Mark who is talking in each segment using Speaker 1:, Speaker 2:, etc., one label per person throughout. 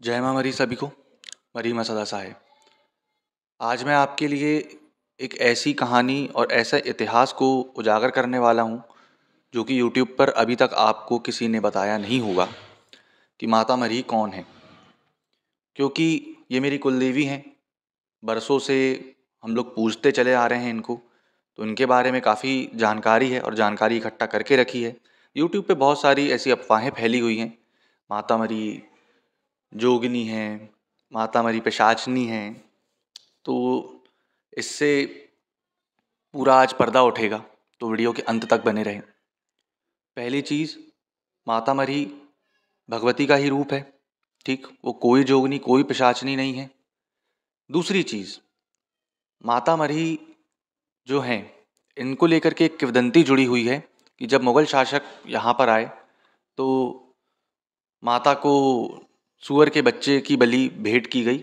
Speaker 1: जय माँ मरी सभी को। मरी माँ सदा सहाय। आज मैं आपके लिए एक ऐसी कहानी और ऐसे इतिहास को उजागर करने वाला हूँ जो कि यूट्यूब पर अभी तक आपको किसी ने बताया नहीं होगा कि माता मरी कौन है। क्योंकि ये मेरी कुलदेवी हैं, बरसों से हम लोग पूजते चले आ रहे हैं इनको, तो इनके बारे में काफ़ी जानकारी है और जानकारी इकट्ठा करके रखी है। यूट्यूब पे बहुत सारी ऐसी अफवाहें फैली हुई हैं, माता मरी जोगिनी हैं, माता मरी पिशाचनी हैं। तो इससे पूरा आज पर्दा उठेगा, तो वीडियो के अंत तक बने रहें। पहली चीज़, माता मरी भगवती का ही रूप है, ठीक, वो कोई जोगनी कोई पिशाचनी नहीं है। दूसरी चीज़, माता मरी जो हैं इनको लेकर के एक किंवदंती जुड़ी हुई है कि जब मुग़ल शासक यहाँ पर आए तो माता को सूअर के बच्चे की बलि भेंट की गई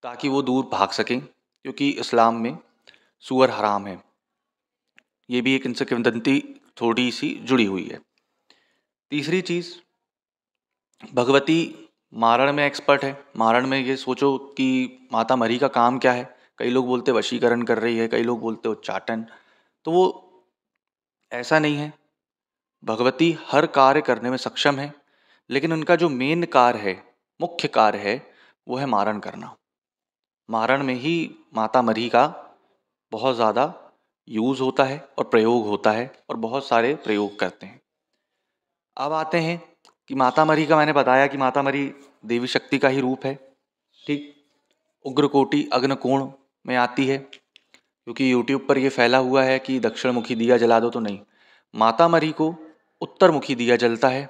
Speaker 1: ताकि वो दूर भाग सकें, क्योंकि इस्लाम में सूअर हराम है। ये भी एक इनसे किंवदंती थोड़ी सी जुड़ी हुई है। तीसरी चीज़, भगवती मारण में एक्सपर्ट है। मारण में ये सोचो कि माता मरी का काम क्या है। कई लोग बोलते वशीकरण कर रही है, कई लोग बोलते उच्चाटन, तो वो ऐसा नहीं है। भगवती हर कार्य करने में सक्षम है, लेकिन उनका जो मेन कार्य है, मुख्य कार्य है, वो है मारण करना। मारण में ही माता मरी का बहुत ज़्यादा यूज़ होता है और प्रयोग होता है, और बहुत सारे प्रयोग करते हैं। अब आते हैं कि माता मरी का, मैंने बताया कि माता मरी देवी शक्ति का ही रूप है, ठीक। उग्रकोटि अग्निकोण में आती है, क्योंकि यूट्यूब पर ये फैला हुआ है कि दक्षिण मुखी दिया जला दो, तो नहीं, माता मरी को उत्तर मुखी दिया जलता है,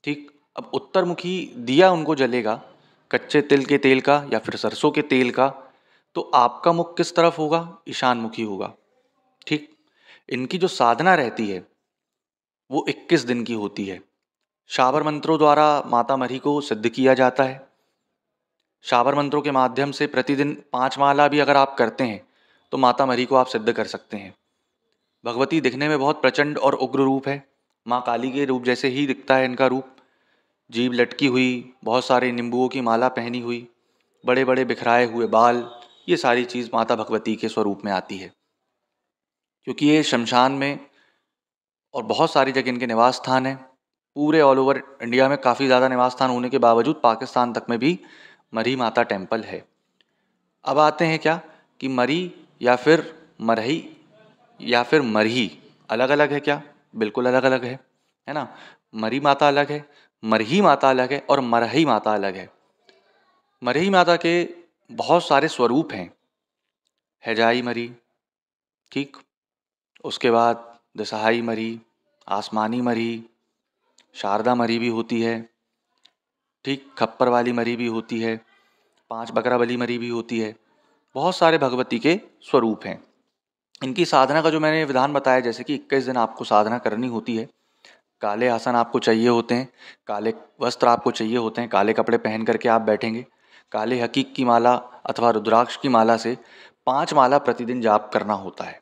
Speaker 1: ठीक। अब उत्तर मुखी दिया उनको जलेगा कच्चे तिल के तेल का या फिर सरसों के तेल का, तो आपका मुख किस तरफ होगा? ईशान मुखी होगा, ठीक। इनकी जो साधना रहती है वो 21 दिन की होती है। शाबर मंत्रों द्वारा माता मरी को सिद्ध किया जाता है। शाबर मंत्रों के माध्यम से प्रतिदिन 5 माला भी अगर आप करते हैं तो माता मरी को आप सिद्ध कर सकते हैं। भगवती दिखने में बहुत प्रचंड और उग्र रूप है। माँ काली के रूप जैसे ही दिखता है इनका रूप। जीभ लटकी हुई, बहुत सारे नींबुओं की माला पहनी हुई, बड़े बड़े बिखराए हुए बाल, ये सारी चीज़ माता भगवती के स्वरूप में आती है। क्योंकि ये शमशान में और बहुत सारी जगह इनके निवास स्थान हैं। पूरे ऑल ओवर इंडिया में काफ़ी ज़्यादा निवास स्थान होने के बावजूद पाकिस्तान तक में भी मरी माता टेम्पल है। अब आते हैं क्या कि मरी या फिर मरही या फिर मरही अलग अलग है क्या? बिल्कुल अलग अलग है ना। मरी माता अलग है, मरही माता अलग है, और मरही माता अलग है। मरही माता के बहुत सारे स्वरूप हैं। हैजाई मरी, ठीक, उसके बाद दसहाई मरी, आसमानी मरी, शारदा मरी भी होती है, ठीक, खप्पर वाली मरी भी होती है, 5 बकरा बली मरी भी होती है। बहुत सारे भगवती के स्वरूप हैं। इनकी साधना का जो मैंने विधान बताया, जैसे कि 21 दिन आपको साधना करनी होती है। काले आसन आपको चाहिए होते हैं, काले वस्त्र आपको चाहिए होते हैं, काले कपड़े पहन करके आप बैठेंगे। काले हकीक की माला अथवा रुद्राक्ष की माला से 5 माला प्रतिदिन जाप करना होता है,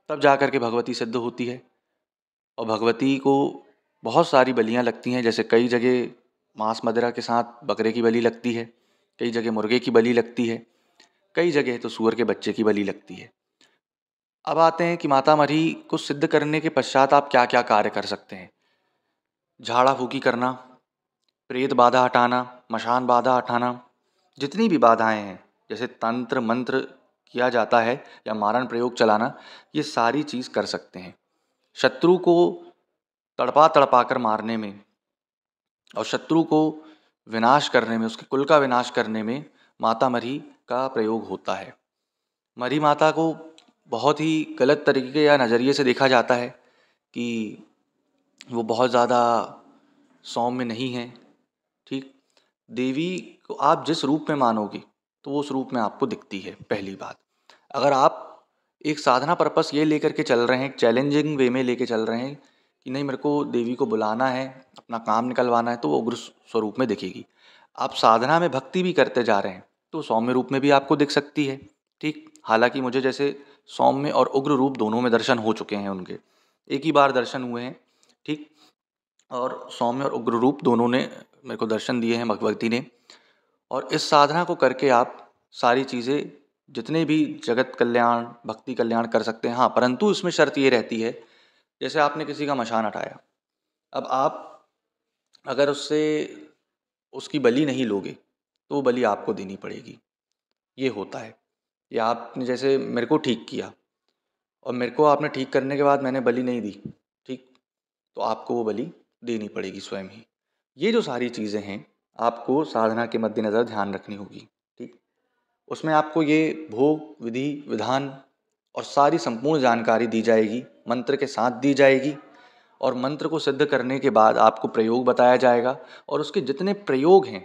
Speaker 1: तब जा कर के भगवती सिद्ध होती है। और भगवती को बहुत सारी बलियाँ लगती हैं, जैसे कई जगह मांस मदिरा के साथ बकरे की बलि लगती है, कई जगह मुर्गे की बलि लगती है, कई जगह तो सूअर के बच्चे की बलि लगती है। अब आते हैं कि माता मरी को सिद्ध करने के पश्चात आप क्या क्या कार्य कर सकते हैं। झाड़ा फूकी करना, प्रेत बाधा हटाना, मशान बाधा हटाना, जितनी भी बाधाएं हैं, जैसे तंत्र मंत्र किया जाता है या मारण प्रयोग चलाना, ये सारी चीज़ कर सकते हैं। शत्रु को तड़पा तड़पा कर मारने में और शत्रु को विनाश करने में, उसके कुल का विनाश करने में माता मरी का प्रयोग होता है। मरी माता को बहुत ही गलत तरीके या नज़रिए से देखा जाता है कि वो बहुत ज़्यादा सौम्य नहीं है, ठीक। देवी को आप जिस रूप में मानोगे तो वो उस रूप में आपको दिखती है। पहली बात, अगर आप एक साधना पर्पस ये लेकर के चल रहे हैं, एक चैलेंजिंग वे में लेके चल रहे हैं कि नहीं मेरे को देवी को बुलाना है, अपना काम निकलवाना है, तो वो उग्र स्वरूप में दिखेगी। आप साधना में भक्ति भी करते जा रहे हैं तो सौम्य रूप में भी आपको दिख सकती है, ठीक। हालांकि मुझे जैसे सौम्य और उग्र रूप दोनों में दर्शन हो चुके हैं, उनके एक ही बार दर्शन हुए हैं, ठीक। और सौम्य और उग्र रूप दोनों ने मेरे को दर्शन दिए हैं भगवती ने। और इस साधना को करके आप सारी चीज़ें, जितने भी जगत कल्याण, भक्ति कल्याण कर सकते हैं। हाँ, परंतु इसमें शर्त ये रहती है, जैसे आपने किसी का मशान हटाया, अब आप अगर उससे उसकी बलि नहीं लोगे तो वो बलि आपको देनी पड़ेगी। ये होता है कि आपने जैसे मेरे को ठीक किया और मेरे को आपने ठीक करने के बाद मैंने बलि नहीं दी, ठीक, तो आपको वो बलि देनी पड़ेगी स्वयं ही। ये जो सारी चीज़ें हैं आपको साधना के मद्देनज़र ध्यान रखनी होगी, ठीक। उसमें आपको ये भोग, विधि, विधान और सारी संपूर्ण जानकारी दी जाएगी, मंत्र के साथ दी जाएगी। और मंत्र को सिद्ध करने के बाद आपको प्रयोग बताया जाएगा और उसके जितने प्रयोग हैं,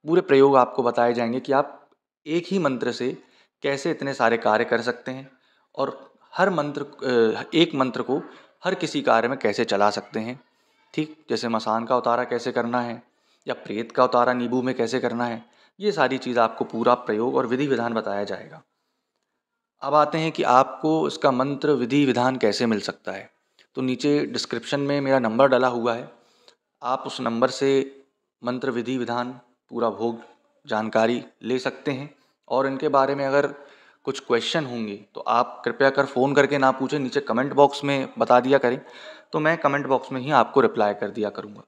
Speaker 1: पूरे प्रयोग आपको बताए जाएंगे कि आप एक ही मंत्र से कैसे इतने सारे कार्य कर सकते हैं और हर मंत्र एक मंत्र को हर किसी कार्य में कैसे चला सकते हैं, ठीक। जैसे मसान का उतारा कैसे करना है या प्रेत का उतारा नींबू में कैसे करना है, ये सारी चीज़ आपको पूरा प्रयोग और विधि विधान बताया जाएगा। अब आते हैं कि आपको इसका मंत्र, विधि, विधान कैसे मिल सकता है। तो नीचे डिस्क्रिप्शन में मेरा नंबर डला हुआ है, आप उस नंबर से मंत्र, विधि, विधान, पूरा भोग जानकारी ले सकते हैं। और इनके बारे में अगर कुछ क्वेश्चन होंगे तो आप कृपया कर फ़ोन करके ना पूछें, नीचे कमेंट बॉक्स में बता दिया करें, तो मैं कमेंट बॉक्स में ही आपको रिप्लाई कर दिया करूँगा।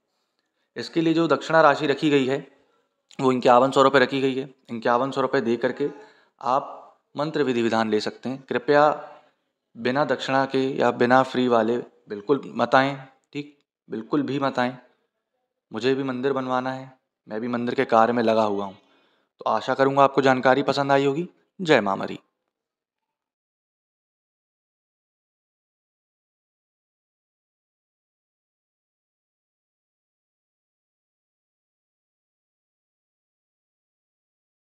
Speaker 1: इसके लिए जो दक्षिणा राशि रखी गई है वो 5100 रुपये रखी गई है। 5100 रुपये दे करके आप मंत्र, विधि, विधान ले सकते हैं। कृपया बिना दक्षिणा के या बिना फ्री वाले बिल्कुल मत आएँ, ठीक, बिल्कुल भी मत आएँ। मुझे भी मंदिर बनवाना है, मैं भी मंदिर के कार्य में लगा हुआ हूँ। तो आशा करूँगा आपको जानकारी पसंद आई होगी। जय माँ मरी।